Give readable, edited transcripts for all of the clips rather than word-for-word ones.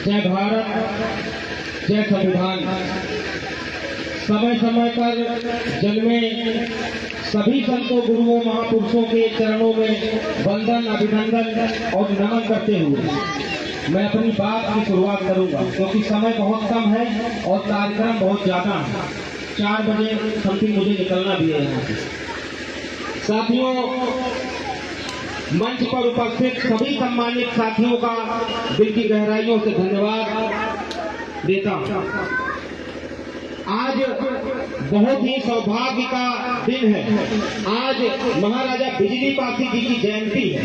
जय भारत, जय संविधान। समय समय पर जन्मे सभी संतों, गुरुओं, महापुरुषों के चरणों में वंदन, अभिनंदन और नमन करते हुए मैं अपनी बात की शुरुआत करूंगा, क्योंकि समय बहुत कम है और कार्यक्रम बहुत ज्यादा है। 4 बजे समथिंग मुझे निकलना भी है यहाँ से। साथियों, मंच पर उपस्थित सभी सम्मानित साथियों का दिल की गहराइयों से धन्यवाद देता हूँ। आज बहुत ही सौभाग्य का दिन है। आज महाराजा बिजली पासी जी की जयंती है।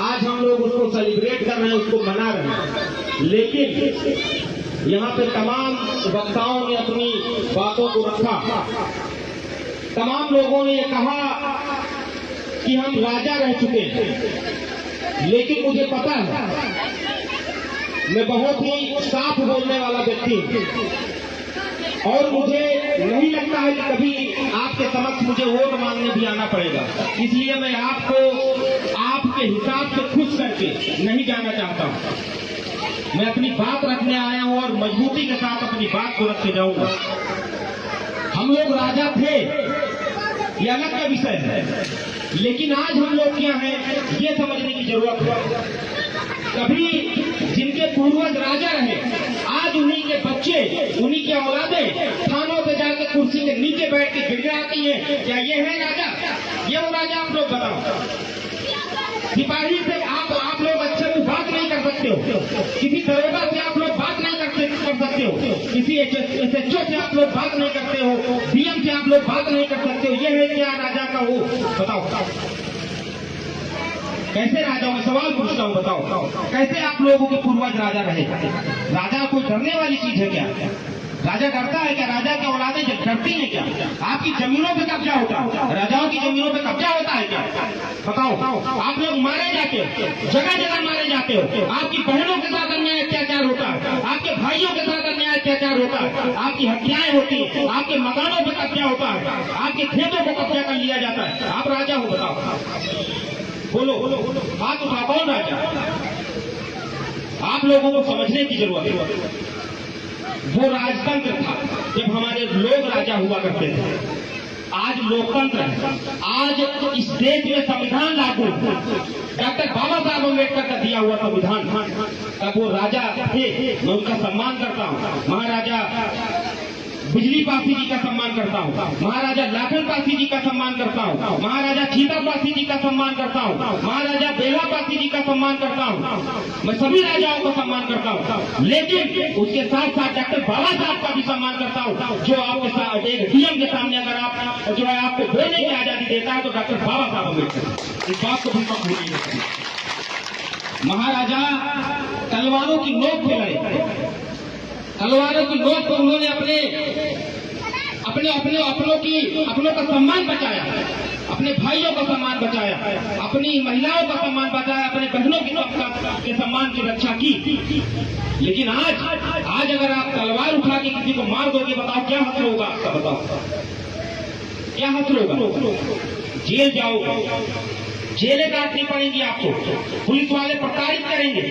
आज हम लोग उसको सेलिब्रेट कर रहे हैं, उसको मना रहे हैं। लेकिन यहाँ पे तमाम वक्ताओं ने अपनी बातों को रखा। तमाम लोगों ने ये कहा कि हम राजा रह चुके हैं, लेकिन मुझे पता है, मैं बहुत ही साफ बोलने वाला व्यक्ति हूं और मुझे नहीं लगता है कि कभी आपके समक्ष मुझे वोट मांगने भी आना पड़ेगा। इसलिए मैं आपको आपके हिसाब से खुश करके नहीं जाना चाहता हूं। मैं अपनी बात रखने आया हूं और मजबूती के साथ अपनी बात को रख के जाऊंगा। हम लोग राजा थे, ये अलग का विषय है, लेकिन आज हम लोग क्या हैं ये समझने की जरूरत है। कभी जिनके पूर्वज राजा रहे, आज उन्हीं के बच्चे, उन्हीं के औलादें थानों पे जाकर कुर्सी के नीचे बैठ के गिड़गिड़ाती हैं। क्या ये है राजा? ये वो राजा? आप लोग बताओ। सिपाही से आप लोग अच्छे से बात नहीं कर सकते हो, किसी दरोगा से आप लोग बात नहीं कर सकते हो, किसी SHO से आप लोग बात नहीं करते हो, DM से आप लोग बात नहीं कर सकते हो। ये है क्या राजा का वो? बताओ कैसे राजा? मैं सवाल पूछता हूँ, बताओ कैसे आप लोगों के पूर्वज राजा रहे? राजा कोई डरने वाली चीज है क्या? राजा डरता है क्या? राजा की औलादें डरती हैं क्या? आपकी जमीनों पे कब्जा होता है, राजाओं की जमीनों पे कब्जा होता है क्या? बताओ। आप लोग मारे जाते हो, जगह जगह मारे जाते हो। आपकी बहनों के साथ अन्याय अत्याचार होता है, आपके भाइयों के साथ अन्याय अत्याचार होता है, आपकी हत्याएं होती है, आपके मकानों पे कब्जा होता है, आपके खेतों को कब्जा कर लिया जाता है। आप राजा हो? बताओ, बोलो, हाथ उठा। कौन राजा? आप लोगों को समझने की जरूरत है। वो राजतंत्र था जब हमारे लोग राजा हुआ करते थे। आज लोकतंत्र है। आज इस देश में संविधान लागू, डॉक्टर बाबा साहब अम्बेडकर का दिया हुआ संविधान। तब वो राजा थे, मैं उनका सम्मान करता हूँ। महाराजा बिजली पासी जी का सम्मान करता हूँ, महाराजा लाखन पासी जी का सम्मान करता हूँ, महाराजा चीता पासी जी का सम्मान करता हूँ, महाराजा बेला पासी जी का सम्मान करता हूँ। मैं सभी राजाओं का सम्मान करता हूँ, लेकिन उसके साथ साथ डॉक्टर बाबा साहब का भी सम्मान करता हूँ, जो आपके साथ एक DM के सामने अगर आप जो है आपको बोलने की आजादी देता है तो डॉक्टर बाबा साहब अम्बेडकर। इस बात को भी कम भूल नहीं सकती। महाराजा तलवारों की नोक पे लड़े, तलवारों की नोक पर उन्होंने अपनों का सम्मान बचाया, अपने भाइयों का सम्मान बचाया, अपनी महिलाओं का सम्मान बचाया, अपने बहनों के सम्मान की रक्षा की। लेकिन आज अगर आप तलवार उठा के किसी को मार दोगे, बताओ क्या हश्र होगा आपका? बताओ क्या हश्र होगा? जेल जाओगे, जेलें काटनी पड़ेंगी आपको, पुलिस वाले प्रताड़ित करेंगे,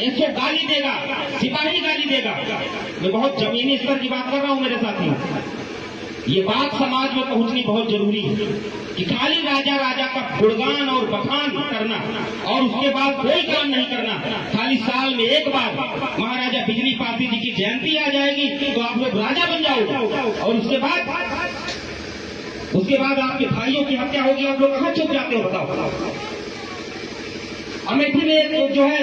SHO गाली देगा, सिपाही गाली देगा। मैं बहुत जमीनी स्तर की बात कर रहा हूं मेरे साथियों। ये बात समाज में पहुंचनी बहुत जरूरी है कि खाली राजा का गुणगान और बखान करना और उसके बाद कोई काम नहीं करना। खाली साल में एक बार महाराजा बिजली पासी जी की जयंती आ जाएगी तो आप लोग राजा बन जाओगे, और उसके बाद आपके भाइयों की हत्या होगी, आप लोग कहाँ छुप जाते हो? बताओ। अमेठी में एक जो है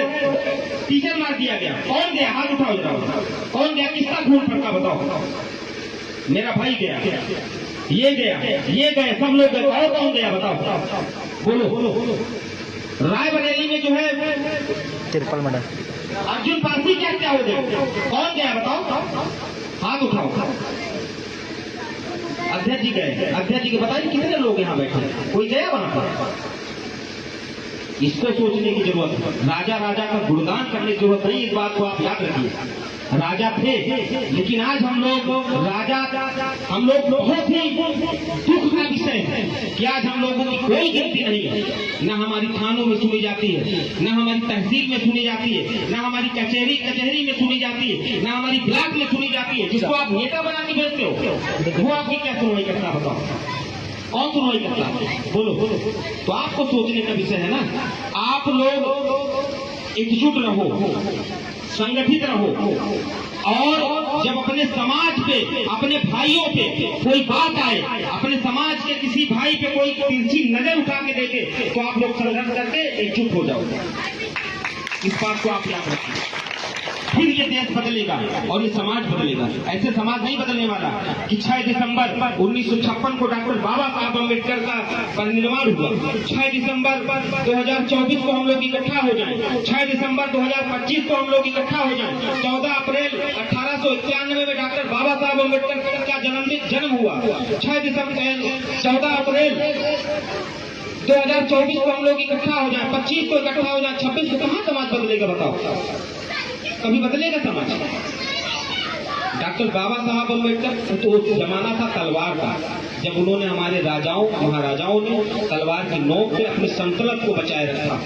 टीचर मार दिया गया, कौन गया? हाथ उठाओ जरा, कौन गया? किसका खून फटका? बताओ। मेरा भाई गया, ये गया, ये गए, सब लोग गए। और कौन गया? बताओ, बोलो। रायबरेली में जो है तिरपल मर्डर, अर्जुन पासी की हत्या हो गई, कौन गया? बताओ, हाथ उठाओ। अध्यक्ष जी गए, अध्यक्ष जी के बताइए कितने लोग यहाँ बैठे? कोई गया वहां पर? इसको सोचने की जरूरत है। राजा का गुणगान करने की जरूरत नहीं, इस बात को आप याद रखिए। राजा थे, लेकिन आज हम लोग बहुत ही दुख का विषय है कि आज हम लोगों की कोई गिनती नहीं है। न हमारी थानों में सुनी जाती है, न हमारी तहसील में सुनी जाती है, न हमारी कचहरी में सुनी जाती है, न हमारी ब्लॉक में सुनी जाती है। जिसको आप नेता बना के भेजते हो वो आपकी क्या सुनवाई करता, बताओ कौन सुनवाई करता? बोलो। तो आपको सोचने का विषय है ना। आप लोग एकजुट रहो, संगठित रहो, और जब अपने समाज पे, अपने भाइयों पे कोई बात आए, अपने समाज के किसी भाई पे कोई तिरछी नजर उठा के देखे, तो आप लोग संघर्ष करके एकजुट हो जाओ। इस बात को आप याद रखिए, फिर ये देश बदलेगा और ये समाज बदलेगा। ऐसे समाज नहीं बदलने वाला कि 6 दिसंबर 1956 को डॉक्टर बाबा साहब अम्बेडकर का परिनिर्वाण हुआ, 6 दिसंबर 2024 को हम लोग इकट्ठा हो जाएं, 6 दिसंबर 2025 को हम लोग इकट्ठा हो जाएं, 14 अप्रैल 1891 में डॉक्टर बाबा साहब अम्बेडकर का जन्म हुआ, 14 अप्रैल 2024 को हम लोग इकट्ठा हो जाए, 25 को इकट्ठा हो जाए, 26 को कहाँ समाज बदलेगा? बताओ, कभी बदलेगा समाज? डॉक्टर बाबा साहब अम्बेडकर तो जमाना था तलवार का, जब उन्होंने हमारे राजाओं महाराजाओं ने तलवार की नोक पे अपनी संतुलन को बचाए रखा,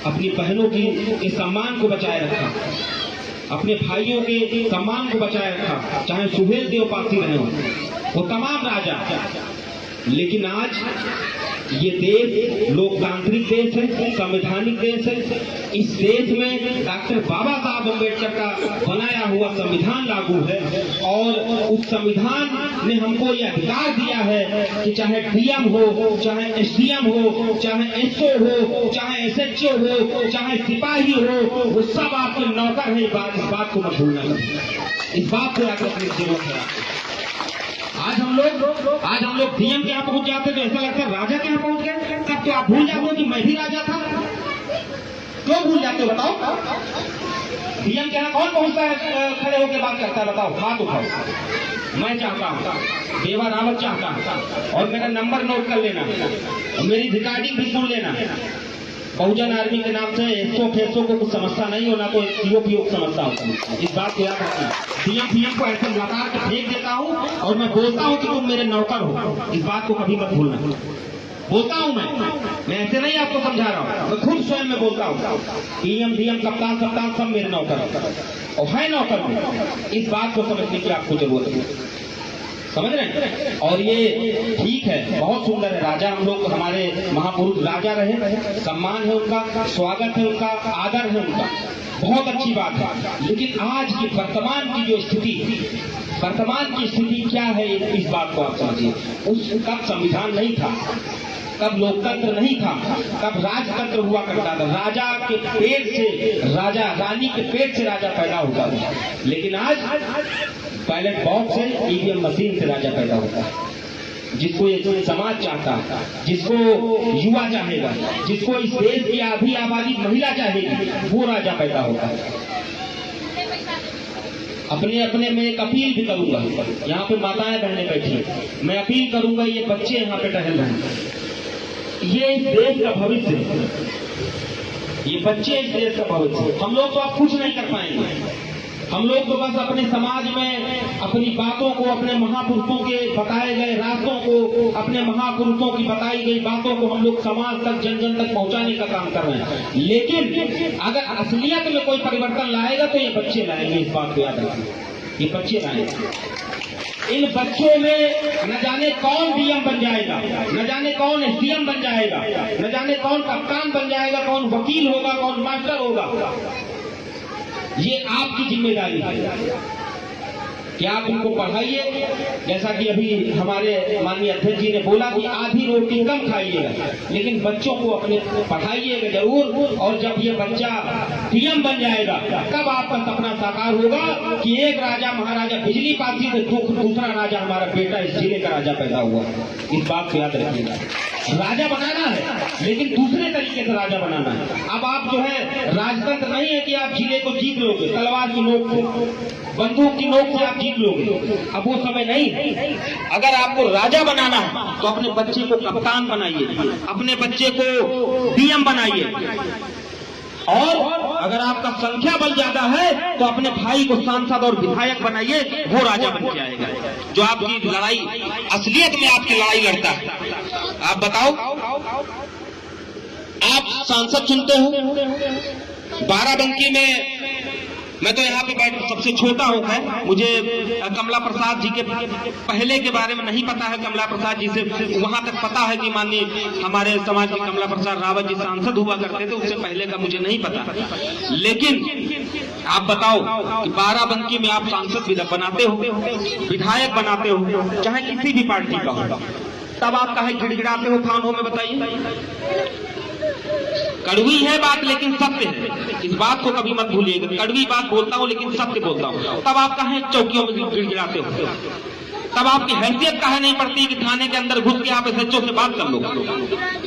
अपनी बहनों के सम्मान को बचाए रखा, अपने भाइयों के सम्मान को बचाए रखा, चाहे सुहेल देव पासी रहे हो, वो तमाम राजा। लेकिन आज ये देश लोकतांत्रिक देश है, संवैधानिक देश है। इस देश में डॉक्टर बाबा साहब अम्बेडकर का बनाया हुआ संविधान लागू है, और उस संविधान ने हमको ये अधिकार दिया है कि चाहे डीएम हो, चाहे एसडीएम हो, चाहे एसओ हो, चाहे एसएचओ हो, चाहे सिपाही हो, वो सब आपके नौकर है। इस बात को मत भूलना, इस बात को याद रखने की जरूरत है। आज हम लोग डीएम के यहाँ पहुंच जाते तो ऐसा लगता है राजा के यहाँ पहुंच गए। तब तो आप भूल जाते हो कि मैं भी राजा था। क्यों भूल जाते हो बताओ? डीएम के यहाँ कौन पहुंचता है, खड़े होकर बात करता है? बताओ, हाथ उठाओ। मैं चाहता हूँ, देवा रावत चाहता हूँ, और मेरा नंबर नोट कर लेना, और मेरी रिकॉर्डिंग भी सुन लेना। बहुजन आर्मी के नाम से एसओ फेसो को कुछ समझता नहीं हो, ना तो सीओ पीओ समझता हूँ। इस बात को याद रखना। डीएम पीएम को ऐसे लगा के फेंक देता हूँ, और मैं बोलता हूँ कि तुम मेरे नौकर हो। इस बात को कभी मत भूलना। बोलता हूँ मैं ऐसे नहीं आपको समझा रहा हूँ, मैं खुद स्वयं में बोलता हूँ। पीएम डीएम कप्तान सब मेरे नौकर और है नौकर में। इस बात को समझने की आपको जरूरत है, समझ रहे हैं? और ये ठीक है, बहुत सुंदर है। राजा हम लोग, हमारे महापुरुष राजा रहे, सम्मान है उनका, स्वागत है उनका, आदर है उनका, बहुत अच्छी बात है। लेकिन आज की वर्तमान की जो स्थिति क्या है, इस बात को आप समझिए। कब संविधान नहीं था, कब लोकतंत्र नहीं था, कब राजतंत्र हुआ करता था। राजा के पेट से रानी के पेट से राजा पैदा होता था। लेकिन आज बैलेट बॉक्स से, ईवीएम मशीन से राजा पैदा होता है। जिसको ये समाज चाहता है, जिसको युवा चाहेगा, जिसको इस देश की आधी आबादी महिला चाहेगी, वो राजा पैदा होता है। अपने मैं एक अपील भी करूंगा, यहाँ पे माताएं बहनें बैठी हैं, मैं अपील करूंगा, ये बच्चे यहाँ पे टहल रहे हैं, ये इस देश का भविष्य है, ये बच्चे इस देश का भविष्य है। हम लोग तो आप कुछ नहीं कर पाएंगे। हम लोग तो बस अपने समाज में अपनी बातों को, अपने महापुरुषों के बताए गए रास्तों को, अपने महापुरुषों की बताई गई बातों को हम लोग समाज तक, जन जन तक पहुंचाने का काम कर रहे हैं। लेकिन अगर असलियत में कोई परिवर्तन लाएगा तो ये बच्चे लाएंगे। इस बात को याद रखिए, ये बच्चे लाएंगे। इन बच्चों में न जाने कौन डीएम बन जाएगा, न जाने कौन एसडीएम बन जाएगा, न जाने कौन कप्तान बन जाएगा, कौन वकील होगा, कौन मास्टर होगा। ये आपकी जिम्मेदारी है कि आप उनको पढ़ाइए। जैसा कि अभी हमारे माननीय अध्यक्ष जी ने बोला कि आधी रोटी कम खाइएगा, लेकिन बच्चों को अपने पढ़ाइएगा जरूर। और जब ये बच्चा डीएम बन जाएगा, तब आपका सपना साकार होगा कि एक राजा महाराजा बिजली पासी से दूसरा राजा हमारा बेटा इस जिले का राजा पैदा हुआ। इस बात को याद रखिएगा। राजा बनाना है, लेकिन दूसरे तरीके से राजा बनाना है। अब आप जो है, राजतंत्र नहीं है कि आप जिले को जीत लोगे तलवार की नोक से, बंदूक की नोक से आप जीत लोगे। अब वो समय नहीं है। अगर आपको राजा बनाना है तो अपने बच्चे को कप्तान बनाइए, अपने बच्चे को डीएम बनाइए, और अगर आपका संख्या बल ज्यादा है तो अपने भाई को सांसद और विधायक बनाइए, वो राजा बन के आएगा, जो आपकी लड़ाई असलियत में आपकी लड़ाई लड़ता है। आप बताओ, आप सांसद चुनते हो बाराबंकी में। मैं तो यहाँ पे बैठ सबसे छोटा हूँ, है मुझे कमला प्रसाद जी के पहले के बारे में नहीं पता है। कमला प्रसाद जी से वहां तक पता है कि माननीय हमारे समाज के कमला प्रसाद रावत जी सांसद हुआ करते थे, उससे पहले का मुझे नहीं पता। लेकिन आप बताओ कि बाराबंकी में आप सांसद बनाते हो, विधायक बनाते हो, चाहे किसी भी पार्टी का हो, तब आप काहे गिड़गिड़ाते हो थानों में? बताइए। कड़वी है बात लेकिन सत्य है, इस बात को कभी मत भूलिएगा। कड़वी बात बोलता हूँ लेकिन सत्य बोलता हूँ। तब आप काहे चौकियों में गिड़गिड़ाते हो? तब आपकी हैसियत काहे नहीं पड़ती कि थाने के अंदर घुस के आप एसएचओ से बात कर लो?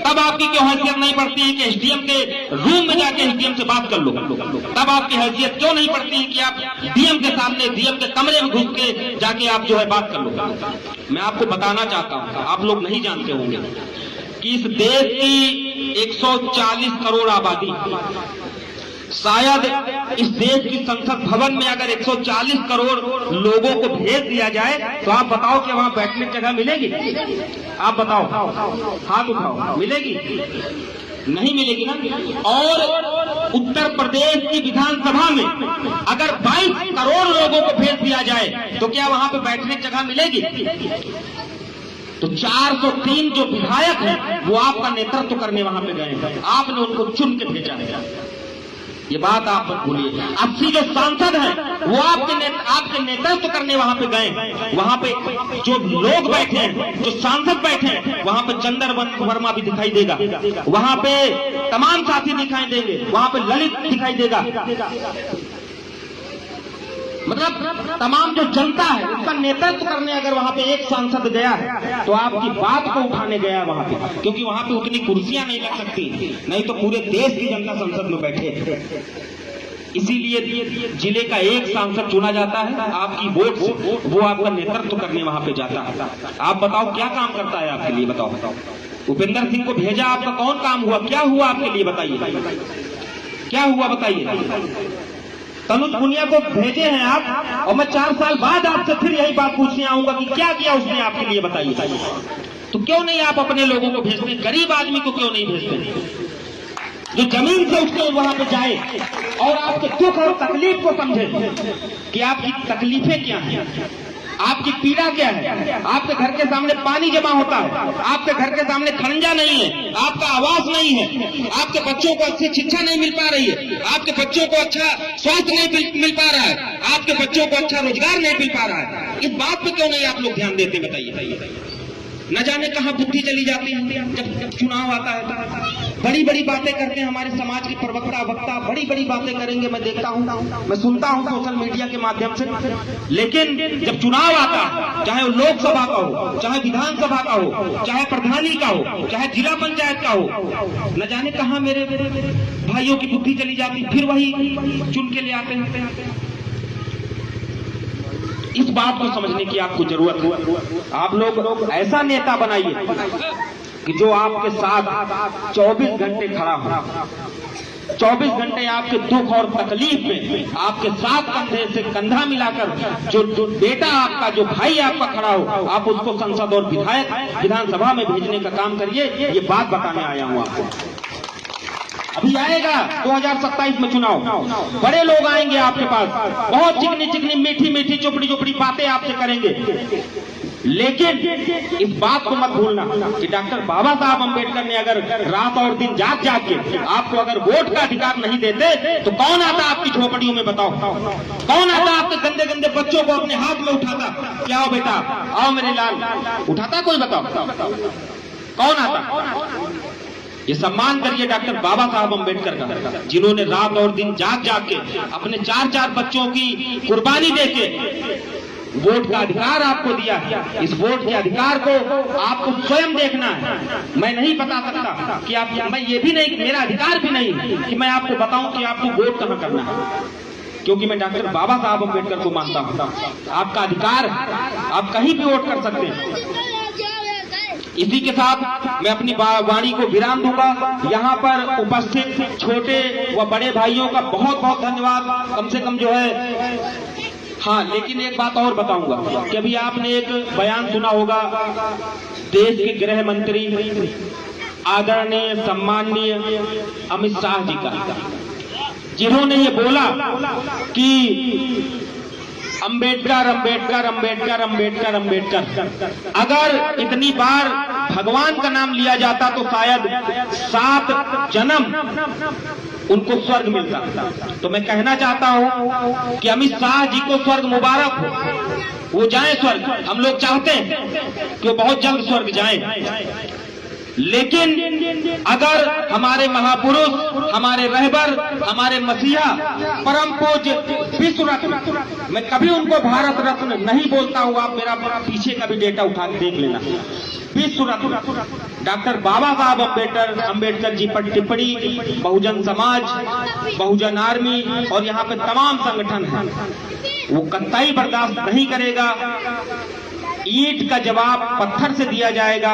तब आपकी क्यों हैसियत नहीं पड़ती है कि एसडीएम के रूम में जाके एसडीएम से बात कर लो? तब आपकी हैसियत क्यों नहीं पड़ती है कि आप डीएम के सामने, डीएम के कमरे में घुस के जाके आप जो है बात कर लो? मैं आपको बताना चाहता हूँ, आप लोग नहीं जानते होंगे कि इस देश की 140 करोड़ आबादी, शायद इस देश की संसद भवन में अगर 140 करोड़ लोगों को भेज दिया जाए तो आप बताओ कि वहां बैठने की जगह मिलेगी? आप बताओ, हाथ उठाओ, मिलेगी? नहीं मिलेगी ना। और उत्तर प्रदेश की विधानसभा में अगर 22 करोड़ लोगों को भेज दिया जाए तो क्या वहां पे बैठने की जगह मिलेगी? तो 403 जो विधायक हैं वो आपका नेतृत्व करने वहां पे गए हैं, आपने उनको चुन के भेजा है। ये बात आप मत भूलिए। 80 जो सांसद हैं वो आपके नेतृत्व करने वहां पे गए। वहां पे जो लोग बैठे हैं, जो सांसद बैठे हैं, वहां पे चंदर वर्मा भी दिखाई देगा, वहां पे तमाम साथी दिखाई देंगे, वहां पे ललित दिखाई देगा। मतलब तमाम जो जनता है उसका नेतृत्व करने अगर वहां पे एक सांसद गया है तो आपकी बात को उठाने गया है वहां पे, क्योंकि वहां पे उतनी कुर्सियां नहीं लग सकती, नहीं तो पूरे देश की जनता संसद में बैठे। इसीलिए जिले का एक सांसद चुना जाता है आपकी वोट से, वो आपका नेतृत्व करने वहां पे जाता है। आप बताओ क्या काम करता है आपके लिए? बताओ। उपेंद्र सिंह को भेजा, आपका कौन काम हुआ? क्या हुआ आपके लिए? बताइए क्या हुआ, बताइए। तनुज पुनिया को भेजे हैं आप, और मैं 4 साल बाद आपसे फिर यही बात पूछने आऊंगा कि क्या किया उसने आपके लिए? बताइए। तो क्यों नहीं आप अपने लोगों को भेजते? गरीब आदमी को क्यों नहीं भेजते जो जमीन से उठकर वहां पे जाए और आपके दुख और तकलीफ को समझे कि आपकी तकलीफें क्या हैं, आपकी पीड़ा क्या है? आपके घर के सामने पानी जमा होता है, आपके घर के सामने खरंजा नहीं है, आपका आवास नहीं है, आपके बच्चों को अच्छी शिक्षा नहीं मिल पा रही है, आपके बच्चों को अच्छा स्वास्थ्य नहीं मिल पा रहा है, आपके बच्चों को अच्छा रोजगार नहीं मिल पा रहा है। इस बात पे क्यों नहीं आप लोग ध्यान देते? बताइए। न जाने कहां बुद्धि चली जाती है जब चुनाव आता है। बड़ी बड़ी बातें करते हैं हमारे समाज के प्रवक्ता वक्ता, बड़ी बड़ी बातें करेंगे, मैं देखता हूं, मैं सुनता हूं सोशल मीडिया के माध्यम से। लेकिन जब चुनाव आता है, चाहे वो लोकसभा का हो, चाहे विधानसभा का हो, चाहे प्रधानी का हो, चाहे जिला पंचायत का हो, न जाने कहां मेरे भाइयों की बुद्धि चली जाती, फिर वही चुन के ले आते हैं। इस बात को समझने की आपको जरूरत है। आप लोग ऐसा नेता बनाइए कि जो आपके साथ 24 घंटे खड़ा हो, 24 घंटे आपके दुख और तकलीफ में आपके साथ कंधे से कंधा मिलाकर जो बेटा आपका, जो भाई आपका खड़ा हो, आप उसको संसद और विधानसभा में भेजने का काम करिए। ये बात बताने आया हूं आपको। अभी आएगा 2027 में चुनाव, बड़े लोग आएंगे आपके पास, बहुत चिकनी चिकनी मीठी मीठी चुपड़ी चुपड़ी बातें आपसे करेंगे। लेकिन इस बात को मत भूलना कि डॉक्टर बाबा साहब अम्बेडकर ने अगर रात और दिन जाग जाग के आपको अगर वोट का अधिकार नहीं देते तो कौन आता आपकी झोपड़ियों में? बताओ, कौन आता आपके गंदे गंदे बच्चों को अपने हाथ में उठाता? क्या हो बेटा, आओ मेरे लाल, उठाता कोई? बताओ कौन आता? ये सम्मान करिए डॉक्टर बाबा साहब अम्बेडकर का, जिन्होंने रात और दिन जाग जाग के अपने 4-4 बच्चों की कुर्बानी देके वोट का अधिकार आपको दिया। इस वोट के अधिकार को आपको स्वयं देखना है। मैं नहीं बता सकता कि आप, मैं ये भी नहीं, मेरा अधिकार भी नहीं कि मैं आपको बताऊं कि आपको वोट कहां करना है, क्योंकि मैं डॉक्टर बाबा साहब अम्बेडकर को मानता हूं। आपका अधिकार, आप कहीं भी वोट कर सकते हैं। इसी के साथ मैं अपनी वाणी को विराम दूंगा। यहाँ पर उपस्थित छोटे व बड़े भाइयों का बहुत बहुत धन्यवाद। कम से कम जो है, हाँ, लेकिन एक बात और बताऊंगा कि अभी आपने एक बयान सुना होगा देश के गृह मंत्री आदरणीय सम्माननीय अमित शाह जी का, जिन्होंने ये बोला कि अंबेडकर अंबेडकर अंबेडकर अंबेडकर अंबेडकर। अगर इतनी बार भगवान का नाम लिया जाता तो शायद 7 जन्म उनको स्वर्ग मिलता। तो मैं कहना चाहता हूं कि अमित शाह जी को स्वर्ग मुबारक हो, वो जाएं स्वर्ग। हम लोग चाहते हैं कि वो बहुत जल्द स्वर्ग जाएं, लेकिन अगर हमारे महापुरुष, हमारे रहबर, हमारे मसीहा परम पूज्य विश्व रत्न, मैं कभी उनको भारत रत्न नहीं बोलता हूं, आप मेरा पीछे का भी डेटा उठा के देख लेना, विश्व रत्न डॉक्टर बाबा साहब अम्बेडकर जी पर टिप्पणी बहुजन समाज, बहुजन आर्मी और यहाँ पे तमाम संगठन हैं, वो कतई बर्दाश्त नहीं करेगा। ईंट का जवाब पत्थर से दिया जाएगा,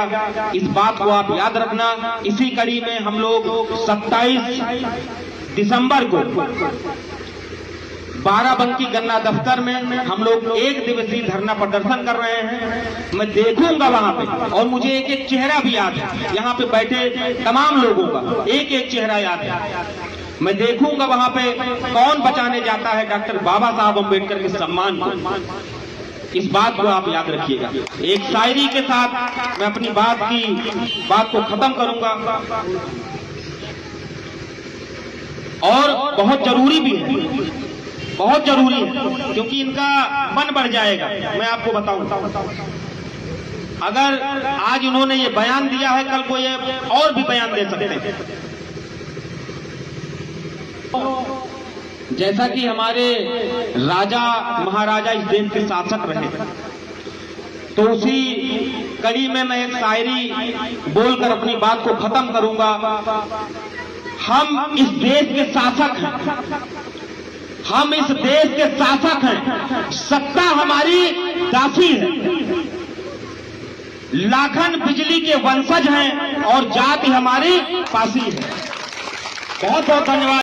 इस बात को आप याद रखना। इसी कड़ी में हम लोग 27 दिसंबर को बाराबंकी गन्ना दफ्तर में हम लोग 1 दिवसीय धरना प्रदर्शन कर रहे हैं। मैं देखूंगा वहां पे, और मुझे एक एक चेहरा भी याद है, यहाँ पे बैठे तमाम लोगों का एक एक चेहरा याद है। मैं देखूंगा वहां पे कौन बचाने जाता है डॉक्टर बाबा साहब अम्बेडकर के सम्मान को। इस बात को आप याद रखिएगा। एक शायरी के साथ मैं अपनी बात को खत्म करूंगा, और बहुत जरूरी भी है, बहुत जरूरी है, क्योंकि इनका मन बढ़ जाएगा। मैं आपको बताऊं, अगर आज इन्होंने ये बयान दिया है, कल को ये और भी बयान दे सकते हैं। जैसा कि हमारे राजा महाराजा इस देश के शासक रहे, तो उसी कड़ी में मैं एक शायरी बोलकर अपनी बात को खत्म करूंगा। हम इस देश के शासक हैं, हम इस देश के शासक हैं, सत्ता हमारी दासी है, लाखन बिजली के वंशज हैं और जाति हमारी पासी है। बहुत बहुत धन्यवाद।